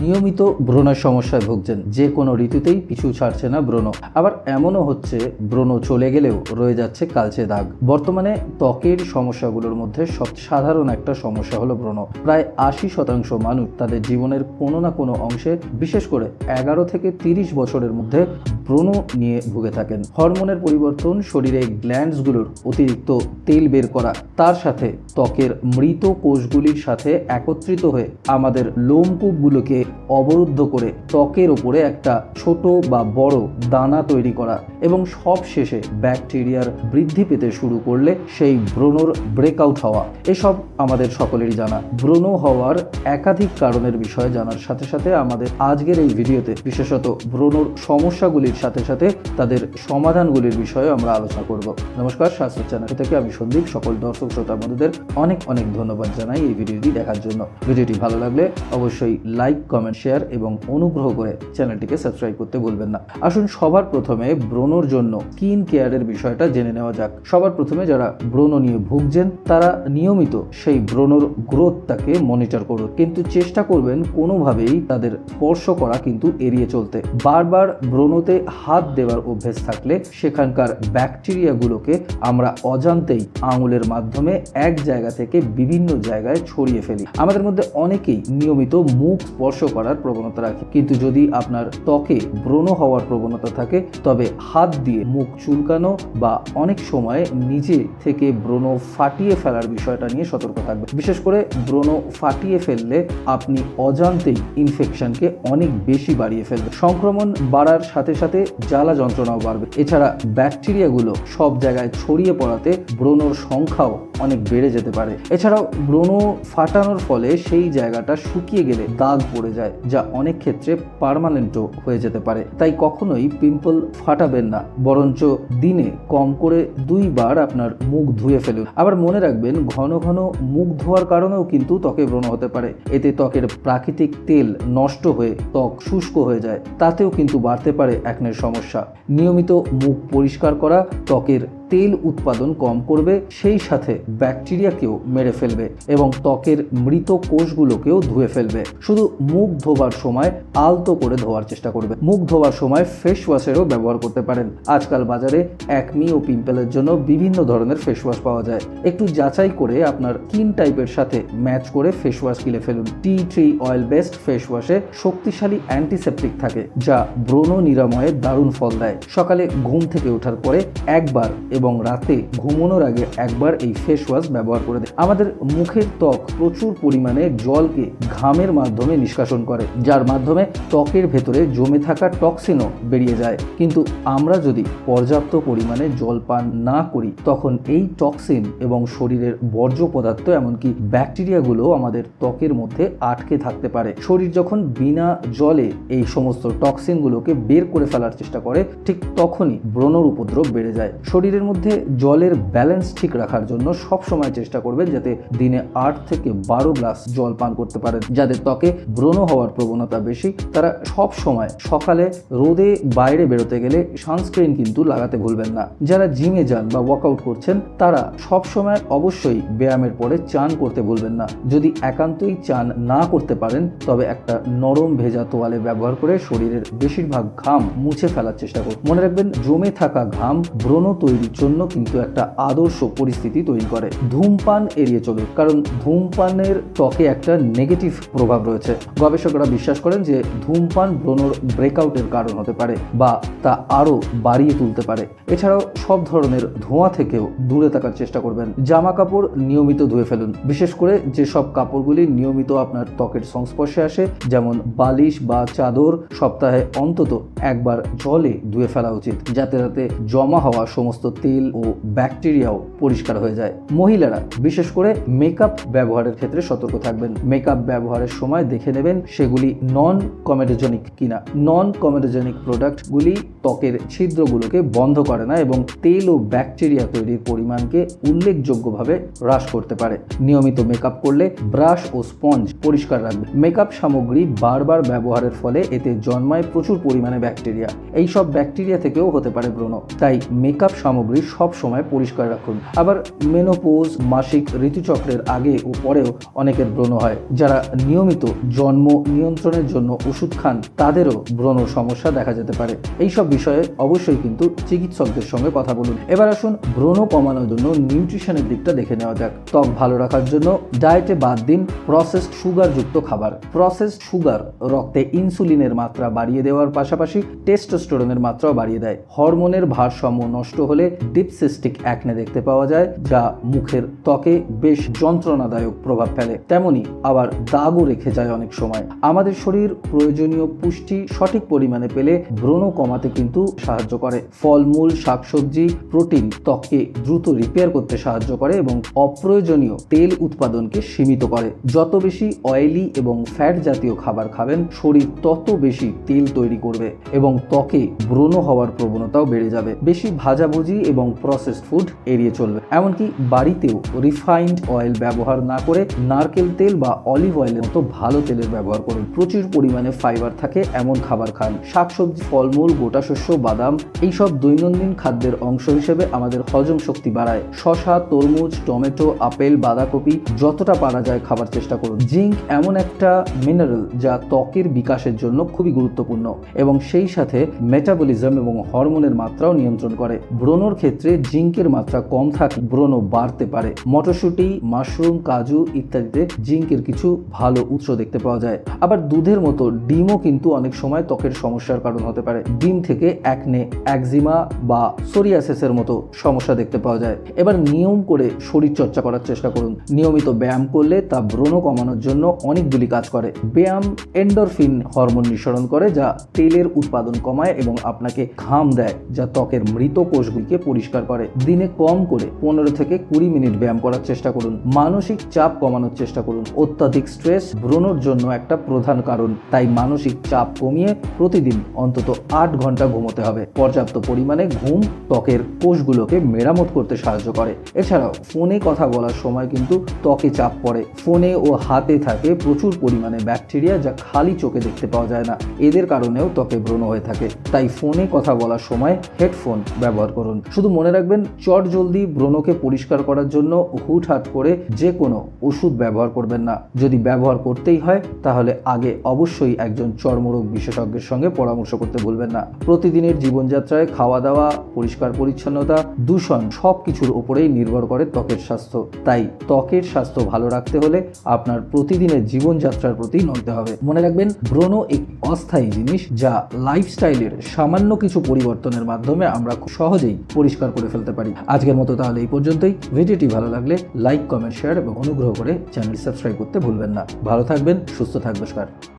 নিয়মিত ব্রণের সমস্যায় ভুগছেন, যে কোনো ঋতুতেই পিছু ছাড়ছে না ব্রণ। আবার এমনও হচ্ছে ব্রণ চলে গেলেও রয়ে যাচ্ছে কালচে দাগ। বর্তমানে ত্বকের সমস্যাগুলোর মধ্যে সবচেয়ে সাধারণ একটা সমস্যা হলো ব্রণ। প্রায় 80% মানুষ তাদের জীবনের কোনো না কোনো অংশে, বিশেষ করে 11 থেকে 30 বছরের মধ্যে ব্রণ নিয়ে ভুগে থাকেন। হরমোনের পরিবর্তন, শরীরে গ্ল্যান্ডসগুলোর অতিরিক্ত তেল বের করা, তার সাথে ত্বকের মৃত কোষগুলির সাথে একত্রিত হয়ে আমাদের লোমকূপগুলোকে অবরুদ্ধ করে ত্বকের ওপরে একটা ছোট বা বড় দানা তৈরি করা এবং সব শেষে ব্যাকটেরিয়ার বৃদ্ধি পেতে শুরু করলে সেই ব্রণর ব্রেকআউট হওয়া। এসব আমাদের সকলেরই জানা। ব্রণ হওয়ার একাধিক কারণের বিষয়ে জানার সাথে সাথে আমাদের আজকের এই ভিডিওতে বিশেষত ব্রণর সমস্যাগুলির সাথে সাথে তাদের সমাধানগুলির বিষয়ে আমরা আলোচনা করব। নমস্কার, স্বাস্থ্য চ্যানেল থেকে আমি সন্দীপ। সকল দর্শক শ্রোতা বন্ধুদের অনেক অনেক ধন্যবাদ জানাই এই ভিডিওটি দেখার জন্য। ভিডিওটি ভালো লাগলে অবশ্যই লাইক, কমেন্ট, শেয়ার এবং অনুগ্রহ করে চ্যানেলটিকে সাবস্ক্রাইব করতে ভুলবেন না। আসুন সবার প্রথমে ব্রণর জন্য স্কিন কেয়ারের বিষয়টা জেনে নেওয়া যাক। সবার প্রথমে যারা ব্রণ নিয়ে ভুগছেন তারা নিয়মিত সেই ব্রণর গ্রোথটাকে মনিটর করুন, কিন্তু চেষ্টা করবেন কোনোভাবেই তাদের স্পর্শ করা কিন্তু এড়িয়ে চলতে। বারবার ব্রণতে হাত দেওয়ার অভ্যেস থাকলে সেখানকার ব্যাকটেরিয়াগুলোকে আমরা অজান্তেই আঙুলের মাধ্যমে এক জায়গা থেকে বিভিন্ন জায়গায় ছড়িয়ে ফেলি। আমাদের মধ্যে অনেকেই নিয়মিত মুখ স্পর্শ করার প্রবণতা রাখে, কিন্তু যদি আপনার ত্বকে ব্রণ হওয়ার প্রবণতা থাকে তবে হাত দিয়ে মুখ চুলকানো বা অনেক সময় নিজে থেকে ব্রণ ফাটিয়ে ফেলার বিষয়টা নিয়ে সতর্ক থাকবে। বিশেষ করে ব্রণ ফাটিয়ে ফেললে আপনি অজান্তেই ইনফেকশনকে অনেক বেশি বাড়িয়ে ফেলবে। সংক্রমণ বাড়ার সাথে সাথে জ্বালা যন্ত্রণাও বাড়বে। এছাড়া ব্যাকটেরিয়াগুলো সব জায়গায় ছড়িয়ে পড়াতে ব্রণর সংখ্যাও অনেক বেড়ে যেতে পারে। এছাড়াও ব্রণ ফাটানোর ফলে সেই জায়গাটা শুকিয়ে গেলে দাগ পড়ে যায়, যা অনেক ক্ষেত্রে পার্মানেন্টও হয়ে যেতে পারে। তাই কখনোই পিম্পল ফাটাবেন না, বরঞ্চ দিনে কম করে 2 বার আপনার মুখ ধুয়ে ফেলুন। আবার মনে রাখবেন, ঘন ঘন মুখ ধোয়ার কারণেও কিন্তু ত্বকে ব্রণ হতে পারে। এতে ত্বকের প্রাকৃতিক তেল নষ্ট হয়ে ত্বক শুষ্ক হয়ে যায়, তাতেও কিন্তু বাড়তে পারে অ্যাকনের সমস্যা। নিয়মিত মুখ পরিষ্কার করা ত্বকের তেল উৎপাদন কম করবে, সেই সাথে ব্যাকটেরিয়াকেও মেরে ফেলবে এবং ত্বকের মৃত কোষগুলোকেও ধুয়ে ফেলবে। শুধু মুখ ধোবার সময় আলতো করে ধোয়ার চেষ্টা করবে। মুখ ধোবার সময় ফেস ওয়াশেরও ব্যবহার করতে পারেন। আজকাল বাজারে অ্যাকনি ও পিম্পলের জন্য বিভিন্ন ধরনের ফেস ওয়াশ পাওয়া যায়। একটু যাচাই করে আপনার স্কিন টাইপের সাথে ম্যাচ করে ফেস ওয়াশ কিনে ফেলুন। Tea tree oil based face ওয়াশে শক্তিশালী অ্যান্টিসেপটিক থাকে, যা ব্রণ নিরাময়ে দারুণ ফল দেয়। সকালে ঘুম থেকে ওঠার পরে একবার এবং রাতে ঘুমানোর আগে একবার এই ফেস ওয়াশ ব্যবহার করে দেয়। আমাদের মুখের ত্বক প্রচুর পরিমাণে জলকে ঘামের মাধ্যমে নিষ্কাশন করে, যার মাধ্যমে ত্বকের ভেতরে জমে থাকা টক্সিনও বেরিয়ে যায়। কিন্তু আমরা যদি পর্যাপ্ত পরিমাণে জল পান না করি, তখন এই টক্সিন এবং শরীরের বর্জ্য পদার্থ এমনকি ব্যাকটেরিয়াগুলো আমাদের ত্বকের মধ্যে আটকে থাকতে পারে। শরীর যখন বিনা জলে এই সমস্ত টক্সিনগুলোকে বের করে ফেলার চেষ্টা করে, ঠিক তখনই ব্রণর উপদ্রব বেড়ে যায়। শরীরের মধ্যে জলের ব্যালেন্স ঠিক রাখার জন্য সব সময় চেষ্টা করবেন যাতে দিনে 8 থেকে 12 গ্লাস জল পান করতে পারেন। যাদের ত্বকে ব্রণ হওয়ার প্রবণতা বেশি, তারা সব সময় সকালে রোদে বাইরে বেরোতে গেলে সানস্ক্রিন কিন্তু লাগাতে ভুলবেন না। যারা জিমে যান বা ওয়ার্কআউট করছেন, তারা সব সময় অবশ্যই ব্যায়ামের পরে চান করতে ভুলবেন না। যদি একান্তই চান না করতে পারেন, তবে একটা নরম ভেজা তোয়ালে ব্যবহার করে শরীরের বেশিরভাগ ঘাম মুছে ফেলার চেষ্টা করুন। মনে রাখবেন, জমে থাকা ঘাম ব্রণ তৈরির জন্য কিন্তু একটা আদর্শ পরিস্থিতি তৈরি করে। ধূমপান এড়িয়ে চলুন, কারণ ধূমপানের ত্বকে একটা নেগেটিভ প্রভাব রয়েছে। গবেষকরা বিশ্বাস করেন যে ধূমপান ব্রণর ব্রেকআউটের কারণ হতে পারে বা তা আরো বাড়িয়ে তুলতে পারে। এছাড়াও সব ধরনের ধোঁয়া থেকেও দূরে থাকার চেষ্টা করবেন। জামা কাপড় নিয়মিত ধুয়ে ফেলুন, বিশেষ করে যেসব কাপড়গুলি নিয়মিত আপনার ত্বকের সংস্পর্শে আসে, যেমন বালিশ বা চাদর সপ্তাহে অন্তত একবার জলে ধুয়ে ফেলা উচিত, যাতে জমা হওয়া সমস্ত তেল ও ব্যাকটেরিয়াও পরিষ্কার হয়ে যায়। মহিলারা বিশেষ করে মেকআপ ব্যবহারের ক্ষেত্রে সতর্ক থাকবেন। মেকআপ ব্যবহারের সময় দেখে নেবেন সেগুলি নন কমেডোজেনিক কিনা। নন কমেডোজেনিক প্রোডাক্টগুলি ত্বকের ছিদ্রগুলোকে বন্ধ করে না এবং তেল ও ব্যাকটেরিয়া তৈরির পরিমাণকে উল্লেখযোগ্যভাবে হ্রাস করতে পারে। নিয়মিত মেকআপ করলে ব্রাশ ও স্পঞ্জ পরিষ্কার রাখবে। মেকআপ সামগ্রী বারবার ব্যবহারের ফলে এতে জন্মায় প্রচুর পরিমাণে ব্যাকটেরিয়া। এই সব ব্যাকটেরিয়া থেকেও হতে পারে ব্রণ। তাই মেকআপ সামগ্রী সামগ্রী সব সময় পরিষ্কার রাখুন। আবার মেনোপোজ, মাসিক ঋতুচক্রের আগে ও পরেও অনেকের ব্রণ হয়। যারা নিয়মিত জন্ম নিয়ন্ত্রণের জন্য ওষুধ খান তাদেরও ব্রণ সমস্যা দেখা যেতে পারে। এইসব বিষয়ে অবশ্যই কিন্তু চিকিৎসকদের সঙ্গে কথা বলুন। এবার আসুন ব্রণ কমানোর জন্য নিউট্রিশনের দিকটা দেখে নেওয়া যাক। ত্বক ভালো রাখার জন্য ডায়েটে বাদ দিন প্রসেসড সুগারযুক্ত খাবার। প্রসেসড সুগার রক্তে ইনসুলিনের মাত্রা বাড়িয়ে দেওয়ার পাশাপাশি টেস্টোস্টেরনের মাত্রাও বাড়িয়ে দেয়। হরমোনের ভারসাম্য নষ্ট হলে ডিপ সিস্টিক অ্যাকনে দেখতে পাওয়া যায়, যা মুখের ত্বকে বেশ যন্ত্রণাদায়ক প্রভাব ফেলে। তেমনি আবার দাগও রেখে যায় অনেক সময়। আমাদের শরীর প্রয়োজনীয় পুষ্টি সঠিক পরিমাণে পেলে ব্রণ কমাতে কিন্তু সাহায্য করে। ফলমূল, শাকসবজি, প্রোটিন ত্বককে দ্রুত রিপেয়ার করতে সাহায্য করে এবং অপ্রয়োজনীয় তেল উৎপাদনকে সীমিত করে। যত বেশি অয়েলি এবং ফ্যাট জাতীয় খাবার খাবেন, শরীর তত বেশি তেল তৈরি করবে এবং ত্বকে ব্রণ হওয়ার প্রবণতাও বেড়ে যাবে। বেশি ভাজাভুজি এবং প্রসেসড ফুড এড়িয়ে চলবে। এমনকি বাড়িতেও রিফাইন্ড অয়েল ব্যবহার না করে নারকেল তেল বা অলিভ অয়েলের মতো ভালো তেলের ব্যবহার করুন। প্রচুর পরিমাণে ফাইবার থাকে এমন খাবার খান। শাকসবজি, ফলমূল, গোটা শস্য, বাদাম এইসব দৈনন্দিন খাদ্যের অংশ হিসেবে আমাদের হজম শক্তি বাড়ায়। শসা, তরমুজ, টমেটো, আপেল, বাঁধাকপি যতটা পারা যায় খাবার চেষ্টা করুন। জিঙ্ক এমন একটা মিনারেল যা ত্বকের বিকাশের জন্য খুবই গুরুত্বপূর্ণ এবং সেই সাথে মেটাবলিজম এবং হরমোনের মাত্রাও নিয়ন্ত্রণ করে। ব্রণর ক্ষেত্রে জিঙ্কের মাত্রা কম থাকলে ব্রণ বাড়তে পারে। মটরশুঁটি, মাশরুম, কাজু ইত্যাদিতে জিঙ্কের কিছু ভালো উৎস দেখতে পাওয়া যায়। আবার দুধের মতো ডিমও কিন্তু অনেক সময় ত্বকের সমস্যার কারণ হতে পারে। ডিম থেকে অ্যাকনে, একজিমা বা সোরিয়াসিসের মতো সমস্যা দেখতে পাওয়া যায়। এবার নিয়ম করে শরীর চর্চা করার চেষ্টা করুন। নিয়মিত ব্যায়াম করলে তা ব্রণ কমানোর জন্য অনেকগুলি কাজ করে। ব্যায়াম এন্ডরফিন হরমোন নিঃসরণ করে, যা তেলের উৎপাদন কমায় এবং আপনাকে ঘাম দেয়, যা ত্বকের মৃত কোষগুলিকে পরিষ্কার করে। দিনে কম করে 15 থেকে 20 মিনিট ব্যায়াম করার চেষ্টা করুন। মানসিক চাপ কমানোর চেষ্টা করুন। অত্যাধিক স্ট্রেস ব্রণর জন্য একটা প্রধান কারণ, তাই মানসিক চাপ কমিয়ে প্রতিদিন অন্তত 8 ঘন্টা ঘুমোতে হবে। পর্যাপ্ত পরিমাণে ঘুম ত্বকের কোষগুলোকে মেরামত করতে সাহায্য করে। এছাড়াও ফোনে কথা বলার সময় কিন্তু ত্বকে চাপ পড়ে। ফোনে ও হাতে থাকে প্রচুর পরিমাণে ব্যাকটেরিয়া, যা খালি চোখে দেখতে পাওয়া যায় না। এদের কারণেও ত্বকে ব্রণ হয়ে থাকে। তাই ফোনে কথা বলার সময় হেডফোন ব্যবহার করুন। শুধু মনে রাখবেন, চটজলদি ব্রণকে পরিষ্কার করার জন্য হুটহাট করে যে কোনো ওষুধ ব্যবহার করবেন না। যদি ব্যবহার করতেই হয় তাহলে আগে অবশ্যই একজন চর্মরোগ বিশেষজ্ঞের সঙ্গে পরামর্শ করতে ভুলবেন না। প্রতিদিনের জীবনযাত্রায় খাওয়া দাওয়া, পরিষ্কার পরিচ্ছন্নতা, দূষণ সবকিছুর উপরেই নির্ভর করে ত্বকের স্বাস্থ্য। তাই ত্বকের স্বাস্থ্য ভালো রাখতে হলে আপনার প্রতিদিনের জীবনযাত্রার প্রতি নড়তে হবে। মনে রাখবেন, ব্রণ এক অস্থায়ী জিনিস যা লাইফস্টাইলের সামান্য কিছু পরিবর্তনের মাধ্যমে আমরা খুব সহজেই পরিষ্কার করে ফেলতে পারি। আজকের মতো তাহলে এই পর্যন্তই। ভিডিওটি ভালো লাগলে লাইক, কমেন্ট, শেয়ার এবং অনুগ্রহ করে চ্যানেল সাবস্ক্রাইব করতে ভুলবেন না। ভালো থাকবেন, সুস্থ থাকবেন।